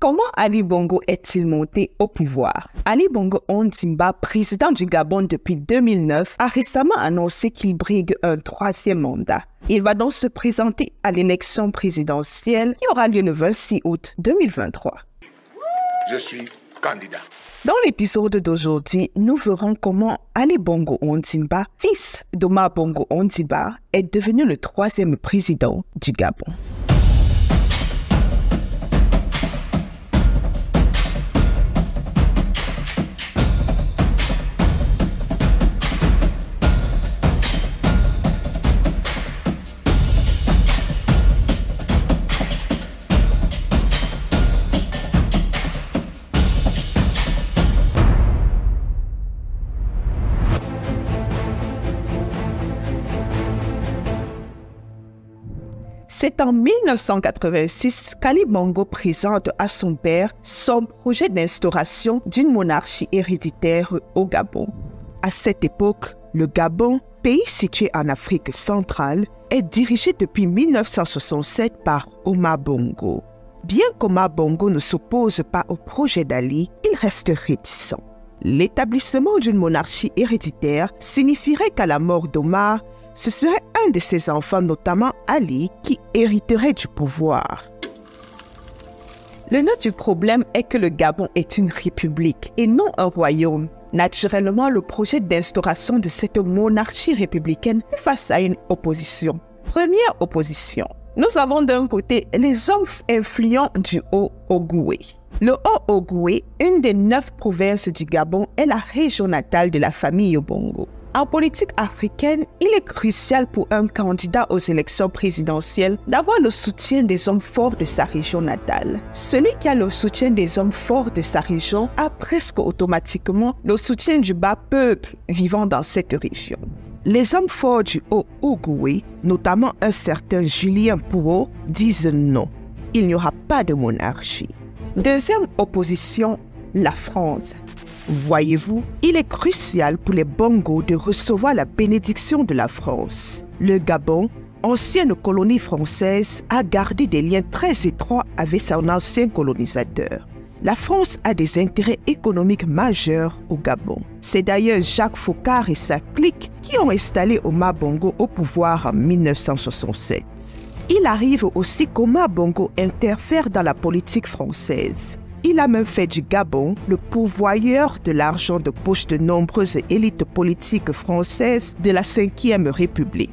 Comment Ali Bongo est-il monté au pouvoir? Ali Bongo Ondimba, président du Gabon depuis 2009, a récemment annoncé qu'il brigue un troisième mandat. Il va donc se présenter à l'élection présidentielle qui aura lieu le 26 août 2023. Je suis candidat. Dans l'épisode d'aujourd'hui, nous verrons comment Ali Bongo Ondimba, fils d'Omar Bongo Ondimba, est devenu le troisième président du Gabon. C'est en 1986 qu'Ali Bongo présente à son père son projet d'instauration d'une monarchie héréditaire au Gabon. À cette époque, le Gabon, pays situé en Afrique centrale, est dirigé depuis 1967 par Omar Bongo. Bien qu'Omar Bongo ne s'oppose pas au projet d'Ali, il reste réticent. L'établissement d'une monarchie héréditaire signifierait qu'à la mort d'Omar, ce serait un de ses enfants, notamment Ali, qui hériterait du pouvoir. Le nœud du problème est que le Gabon est une république et non un royaume. Naturellement, le projet d'instauration de cette monarchie républicaine fait face à une opposition. Première opposition. Nous avons d'un côté les hommes influents du Haut-Ogooué. Le Haut-Ogooué, une des 9 provinces du Gabon, est la région natale de la famille Bongo. En politique africaine, il est crucial pour un candidat aux élections présidentielles d'avoir le soutien des hommes forts de sa région natale. Celui qui a le soutien des hommes forts de sa région a presque automatiquement le soutien du bas peuple vivant dans cette région. Les hommes forts du Haut-Ogooué, notamment un certain Julien Pouot, disent non. Il n'y aura pas de monarchie. Deuxième opposition, la France. Voyez-vous, il est crucial pour les Bongo de recevoir la bénédiction de la France. Le Gabon, ancienne colonie française, a gardé des liens très étroits avec son ancien colonisateur. La France a des intérêts économiques majeurs au Gabon. C'est d'ailleurs Jacques Foccart et sa clique qui ont installé Omar Bongo au pouvoir en 1967. Il arrive aussi qu'Omar Bongo interfère dans la politique française. Il a même fait du Gabon le pourvoyeur de l'argent de poche de nombreuses élites politiques françaises de la Ve République.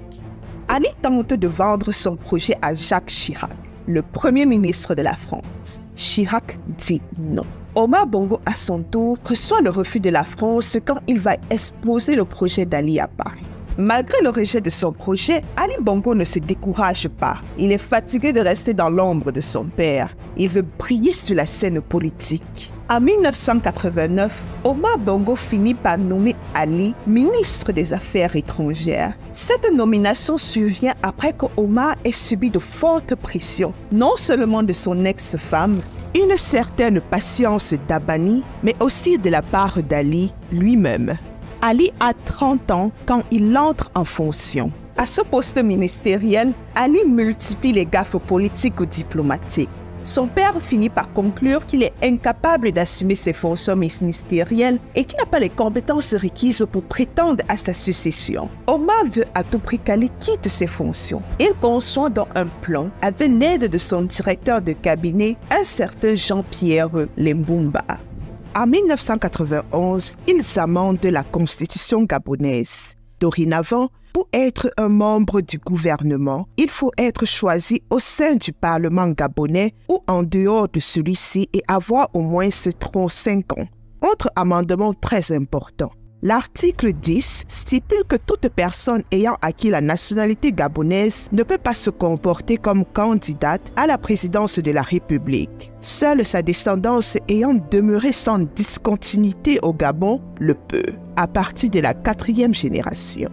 Ali tente de vendre son projet à Jacques Chirac, le premier ministre de la France. Chirac dit non. Omar Bongo, à son tour, reçoit le refus de la France quand il va exposer le projet d'Ali à Paris. Malgré le rejet de son projet, Ali Bongo ne se décourage pas. Il est fatigué de rester dans l'ombre de son père. Il veut briller sur la scène politique. En 1989, Omar Bongo finit par nommer Ali ministre des Affaires étrangères. Cette nomination survient après qu'Omar ait subi de fortes pressions, non seulement de son ex-femme, une certaine patience d'Abani, mais aussi de la part d'Ali lui-même. Ali a 30 ans quand il entre en fonction. À ce poste ministériel, Ali multiplie les gaffes politiques ou diplomatiques. Son père finit par conclure qu'il est incapable d'assumer ses fonctions ministérielles et qu'il n'a pas les compétences requises pour prétendre à sa succession. Omar veut à tout prix qu'Ali quitte ses fonctions. Il conçoit donc un plan avec l'aide de son directeur de cabinet, un certain Jean-Pierre Lembumba. En 1991, ils amendent la constitution gabonaise. Dorénavant, pour être un membre du gouvernement, il faut être choisi au sein du Parlement gabonais ou en dehors de celui-ci et avoir au moins 35 ans. Autre amendement très important. L'article 10 stipule que toute personne ayant acquis la nationalité gabonaise ne peut pas se comporter comme candidate à la présidence de la République. Seule sa descendance ayant demeuré sans discontinuité au Gabon le peut, à partir de la 4e génération.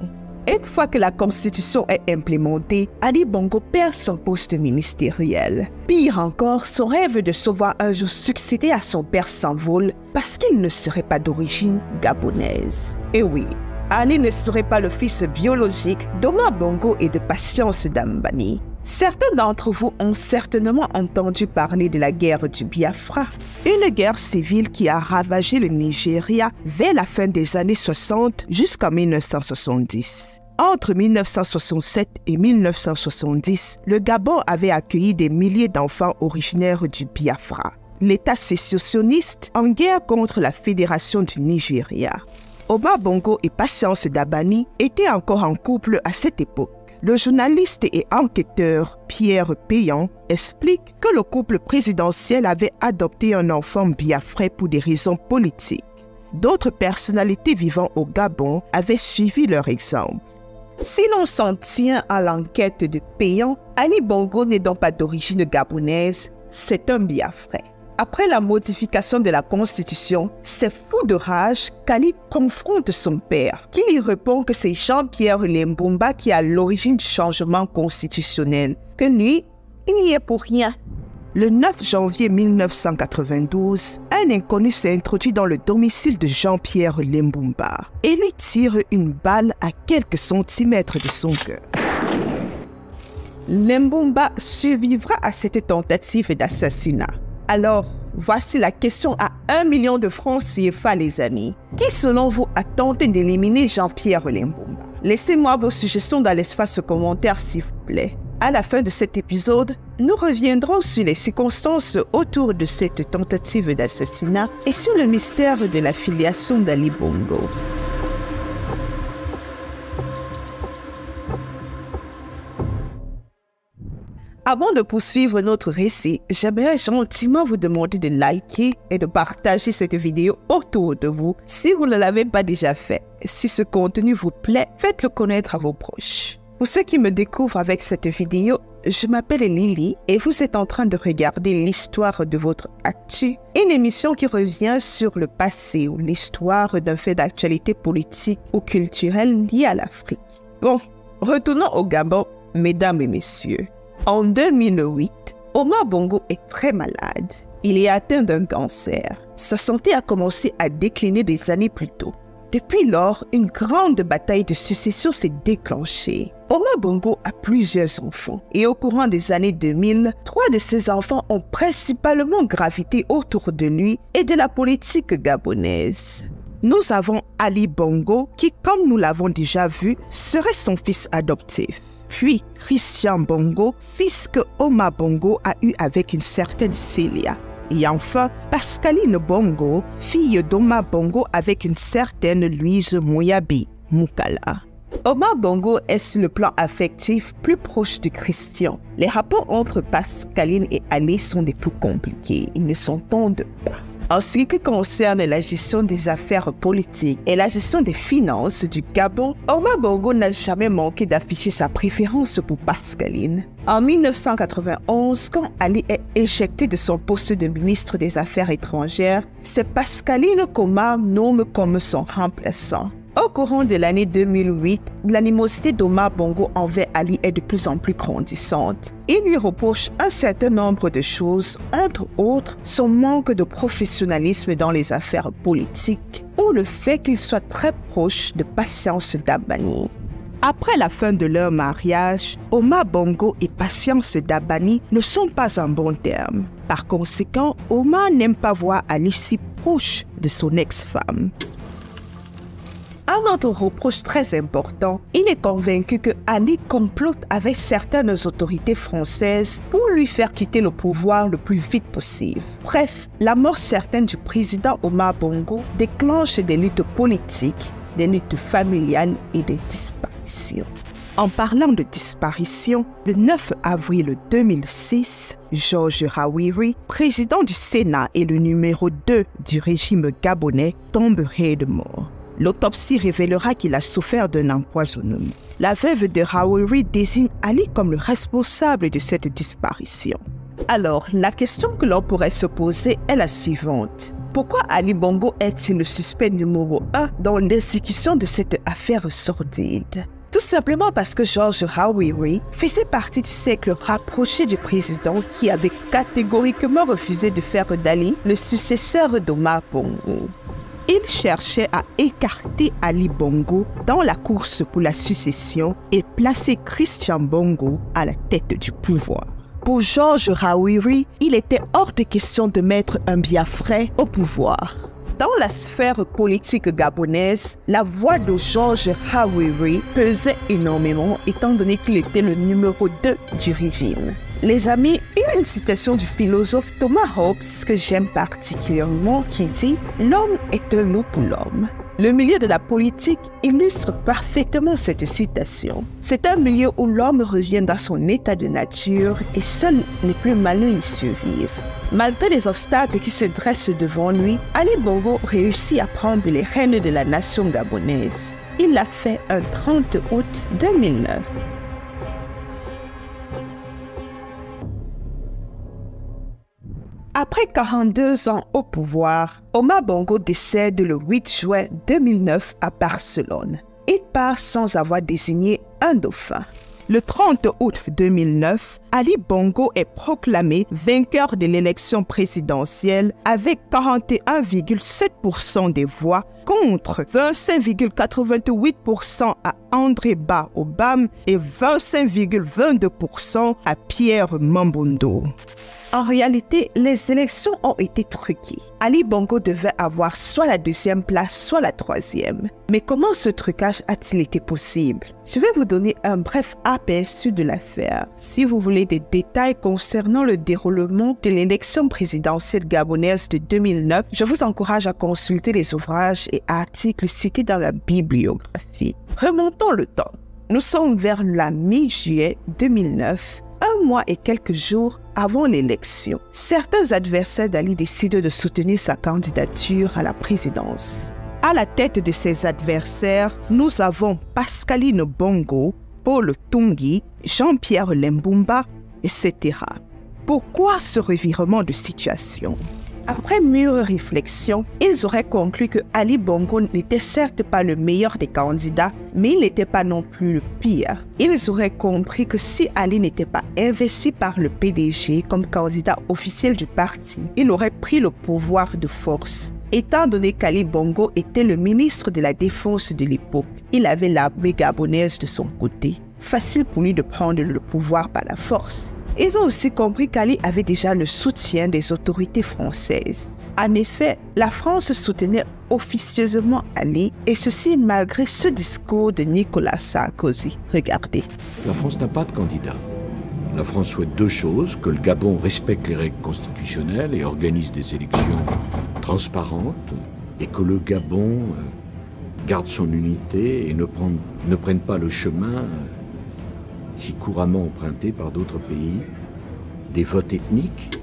Une fois que la Constitution est implémentée, Ali Bongo perd son poste ministériel. Pire encore, son rêve de se voir un jour succéder à son père s'envole parce qu'il ne serait pas d'origine gabonaise. Et oui, Ali ne serait pas le fils biologique d'Omar Bongo et de Patience Dambani. Certains d'entre vous ont certainement entendu parler de la guerre du Biafra, une guerre civile qui a ravagé le Nigeria vers la fin des années 60 jusqu'en 1970. Entre 1967 et 1970, le Gabon avait accueilli des milliers d'enfants originaires du Biafra, l'État sécessionniste en guerre contre la Fédération du Nigeria. Omar Bongo et Patience Dabani étaient encore en couple à cette époque. Le journaliste et enquêteur Pierre Payan explique que le couple présidentiel avait adopté un enfant biafrais pour des raisons politiques. D'autres personnalités vivant au Gabon avaient suivi leur exemple. Si l'on s'en tient à l'enquête de Payan, Ali Bongo n'est donc pas d'origine gabonaise, c'est un biafrais. Après la modification de la Constitution, c'est fou de rage qu'Ali confronte son père, qui lui répond que c'est Jean-Pierre Lembumba qui est à l'origine du changement constitutionnel, que lui, il n'y est pour rien. Le 9 janvier 1992, un inconnu s'est introduit dans le domicile de Jean-Pierre Lembumba et lui tire une balle à quelques centimètres de son cœur. Lembumba survivra à cette tentative d'assassinat. Alors, voici la question à 1 million de francs CFA, les amis. Qui, selon vous, a tenté d'éliminer Jean-Pierre Lembumba? Laissez-moi vos suggestions dans l'espace commentaire, s'il vous plaît. À la fin de cet épisode, nous reviendrons sur les circonstances autour de cette tentative d'assassinat et sur le mystère de la filiation d'Ali Bongo. Avant de poursuivre notre récit, j'aimerais gentiment vous demander de liker et de partager cette vidéo autour de vous si vous ne l'avez pas déjà fait. Si ce contenu vous plaît, faites-le connaître à vos proches. Pour ceux qui me découvrent avec cette vidéo, je m'appelle Lily et vous êtes en train de regarder l'histoire de votre actu, une émission qui revient sur le passé ou l'histoire d'un fait d'actualité politique ou culturelle lié à l'Afrique. Bon, retournons au Gabon, mesdames et messieurs. En 2008, Omar Bongo est très malade. Il est atteint d'un cancer. Sa santé a commencé à décliner des années plus tôt. Depuis lors, une grande bataille de succession s'est déclenchée. Omar Bongo a plusieurs enfants et au courant des années 2000, 3 de ses enfants ont principalement gravité autour de lui et de la politique gabonaise. Nous avons Ali Bongo qui, comme nous l'avons déjà vu, serait son fils adoptif. Puis Christian Bongo, fils que Omar Bongo a eu avec une certaine Célia. Et enfin, Pascaline Bongo, fille d'Omar Bongo avec une certaine Louise Mouyabi, Moukala. Omar Bongo est sur le plan affectif plus proche de Christian. Les rapports entre Pascaline et Ali sont des plus compliqués. Ils ne s'entendent pas. En ce qui concerne la gestion des affaires politiques et la gestion des finances du Gabon, Omar Bongo n'a jamais manqué d'afficher sa préférence pour Pascaline. En 1991, quand Ali est éjecté de son poste de ministre des Affaires étrangères, c'est Pascaline qu'Omar nomme comme son remplaçant. Au courant de l'année 2008, l'animosité d'Omar Bongo envers Ali est de plus en plus grandissante. Il lui reproche un certain nombre de choses, entre autres son manque de professionnalisme dans les affaires politiques ou le fait qu'il soit très proche de Patience Dabani. Après la fin de leur mariage, Omar Bongo et Patience Dabani ne sont pas en bons termes. Par conséquent, Omar n'aime pas voir Ali si proche de son ex-femme. Un autre reproche très important, il est convaincu que Ali complote avec certaines autorités françaises pour lui faire quitter le pouvoir le plus vite possible. Bref, la mort certaine du président Omar Bongo déclenche des luttes politiques, des luttes familiales et des disparitions. En parlant de disparition, le 9 avril 2006, Georges Hawiri, président du Sénat et le numéro 2 du régime gabonais, tomberait de mort. L'autopsie révélera qu'il a souffert d'un empoisonnement. La veuve de Hawiri désigne Ali comme le responsable de cette disparition. Alors, la question que l'on pourrait se poser est la suivante. Pourquoi Ali Bongo est-il le suspect numéro 1 dans l'exécution de cette affaire sordide? Tout simplement parce que Georges Hawiri faisait partie du cercle rapproché du président qui avait catégoriquement refusé de faire d'Ali le successeur d'Omar Bongo. Il Il cherchait à écarter Ali Bongo dans la course pour la succession et placer Christian Bongo à la tête du pouvoir. Pour Georges Hawiri, il était hors de question de mettre un Biafrais au pouvoir. Dans la sphère politique gabonaise, la voix de Georges Hawiri pesait énormément étant donné qu'il était le numéro 2 du régime. Les amis, il y a une citation du philosophe Thomas Hobbes que j'aime particulièrement qui dit « L'homme est un loup pour l'homme ». Le milieu de la politique illustre parfaitement cette citation. C'est un milieu où l'homme revient dans son état de nature et seuls les plus malins y survivent. Malgré les obstacles qui se dressent devant lui, Ali Bongo réussit à prendre les rênes de la nation gabonaise. Il l'a fait un 30 août 2009. Après 42 ans au pouvoir, Omar Bongo décède le 8 juin 2009 à Barcelone. Il part sans avoir désigné un dauphin. Le 30 août 2009, Ali Bongo est proclamé vainqueur de l'élection présidentielle avec 41,7% des voix contre 25,88% à André Ba Obam et 25,22% à Pierre Mambondo. En réalité, les élections ont été truquées. Ali Bongo devait avoir soit la deuxième place, soit la troisième. Mais comment ce trucage a-t-il été possible? Je vais vous donner un bref aperçu de l'affaire. Si vous voulez des détails concernant le déroulement de l'élection présidentielle gabonaise de 2009, je vous encourage à consulter les ouvrages et articles cités dans la bibliographie. Remontons le temps. Nous sommes vers la mi-juillet 2009. Un mois et quelques jours avant l'élection, certains adversaires d'Ali décident de soutenir sa candidature à la présidence. À la tête de ces adversaires, nous avons Pascaline Bongo, Paul Tungui, Jean-Pierre Lembumba, etc. Pourquoi ce revirement de situation? Après mûre réflexion, ils auraient conclu que Ali Bongo n'était certes pas le meilleur des candidats, mais il n'était pas non plus le pire. Ils auraient compris que si Ali n'était pas investi par le PDG comme candidat officiel du parti, il aurait pris le pouvoir de force. Étant donné qu'Ali Bongo était le ministre de la Défense de l'époque, il avait l'armée gabonaise de son côté. Facile pour lui de prendre le pouvoir par la force. Ils ont aussi compris qu'Ali avait déjà le soutien des autorités françaises. En effet, la France soutenait officieusement Ali, et ceci malgré ce discours de Nicolas Sarkozy. Regardez. La France n'a pas de candidat. La France souhaite deux choses, que le Gabon respecte les règles constitutionnelles et organise des élections transparentes, et que le Gabon garde son unité et ne prenne pas le chemin si couramment emprunté par d'autres pays, des votes ethniques.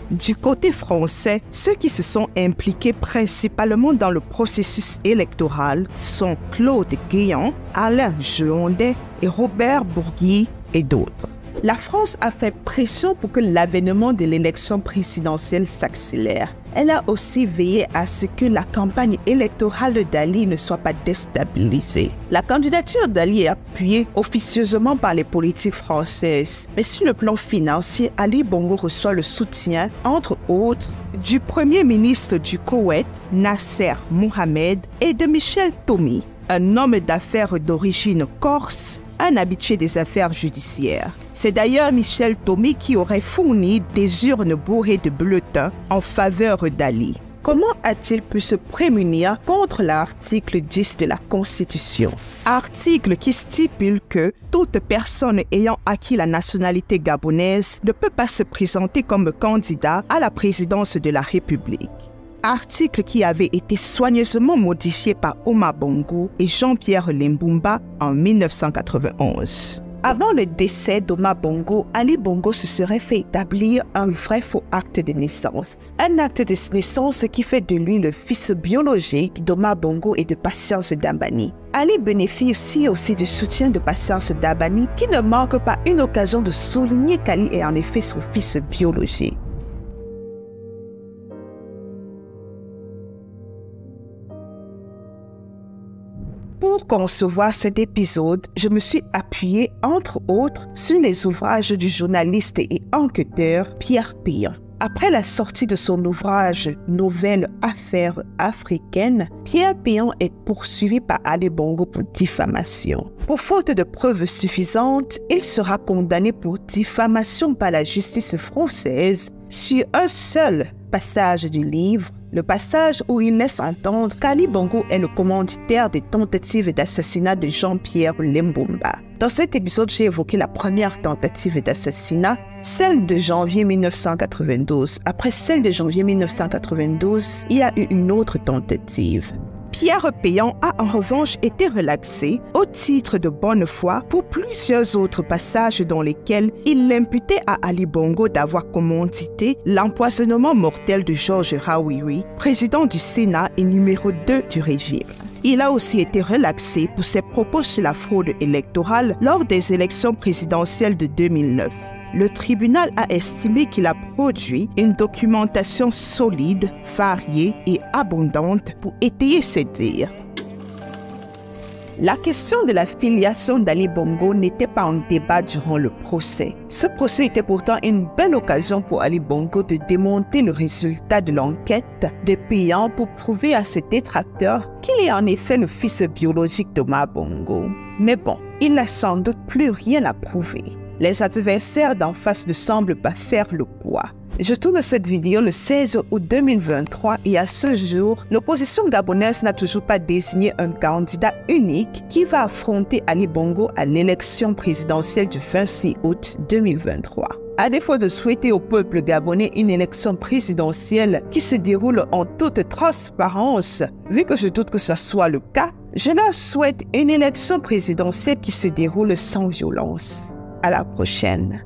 Du côté français, ceux qui se sont impliqués principalement dans le processus électoral sont Claude Guéant, Alain Jeondet et Robert Bourgui et d'autres. La France a fait pression pour que l'avènement de l'élection présidentielle s'accélère. Elle a aussi veillé à ce que la campagne électorale d'Ali ne soit pas déstabilisée. La candidature d'Ali est appuyée officieusement par les politiques françaises. Mais sur le plan financier, Ali Bongo reçoit le soutien, entre autres, du Premier ministre du Koweït, Nasser Mohamed, et de Michel Tomi, un homme d'affaires d'origine corse, un habitué des affaires judiciaires. C'est d'ailleurs Michel Tomi qui aurait fourni des urnes bourrées de bulletins en faveur d'Ali. Comment a-t-il pu se prémunir contre l'article 10 de la Constitution? Article qui stipule que toute personne ayant acquis la nationalité gabonaise ne peut pas se présenter comme candidat à la présidence de la République. Article qui avait été soigneusement modifié par Omar Bongo et Jean-Pierre Lembumba en 1991. Avant le décès d'Omar Bongo, Ali Bongo se serait fait établir un vrai faux acte de naissance. Un acte de naissance qui fait de lui le fils biologique d'Omar Bongo et de Patience Dambani. Ali bénéficie aussi du soutien de Patience Dambani qui ne manque pas une occasion de souligner qu'Ali est en effet son fils biologique. Pour concevoir cet épisode, je me suis appuyée, entre autres, sur les ouvrages du journaliste et enquêteur Pierre Péan. Après la sortie de son ouvrage « Nouvelles affaires africaines », Pierre Péan est poursuivi par Ali Bongo pour diffamation. Pour faute de preuves suffisantes, il sera condamné pour diffamation par la justice française sur un seul passage du livre, le passage où il laisse entendre qu'Ali Bongo est le commanditaire des tentatives d'assassinat de Jean-Pierre Lembomba. Dans cet épisode, j'ai évoqué la première tentative d'assassinat, celle de janvier 1992. Après celle de janvier 1992, il y a eu une autre tentative. Pierre Péan a en revanche été relaxé au titre de bonne foi pour plusieurs autres passages dans lesquels il l'imputait à Ali Bongo d'avoir commandité l'empoisonnement mortel de Georges Rawiri, président du Sénat et numéro 2 du régime. Il a aussi été relaxé pour ses propos sur la fraude électorale lors des élections présidentielles de 2009. Le tribunal a estimé qu'il a produit une documentation solide, variée et abondante pour étayer ses dires. La question de la filiation d'Ali Bongo n'était pas en débat durant le procès. Ce procès était pourtant une belle occasion pour Ali Bongo de démonter le résultat de l'enquête de Péan pour prouver à ses détracteurs qu'il est en effet le fils biologique d'Omar Bongo. Mais bon, il n'a sans doute plus rien à prouver. Les adversaires d'en face ne semblent pas faire le poids. Je tourne cette vidéo le 16 août 2023 et à ce jour, l'opposition gabonaise n'a toujours pas désigné un candidat unique qui va affronter Ali Bongo à l'élection présidentielle du 26 août 2023. À défaut de souhaiter au peuple gabonais une élection présidentielle qui se déroule en toute transparence, vu que je doute que ce soit le cas, je leur souhaite une élection présidentielle qui se déroule sans violence. À la prochaine.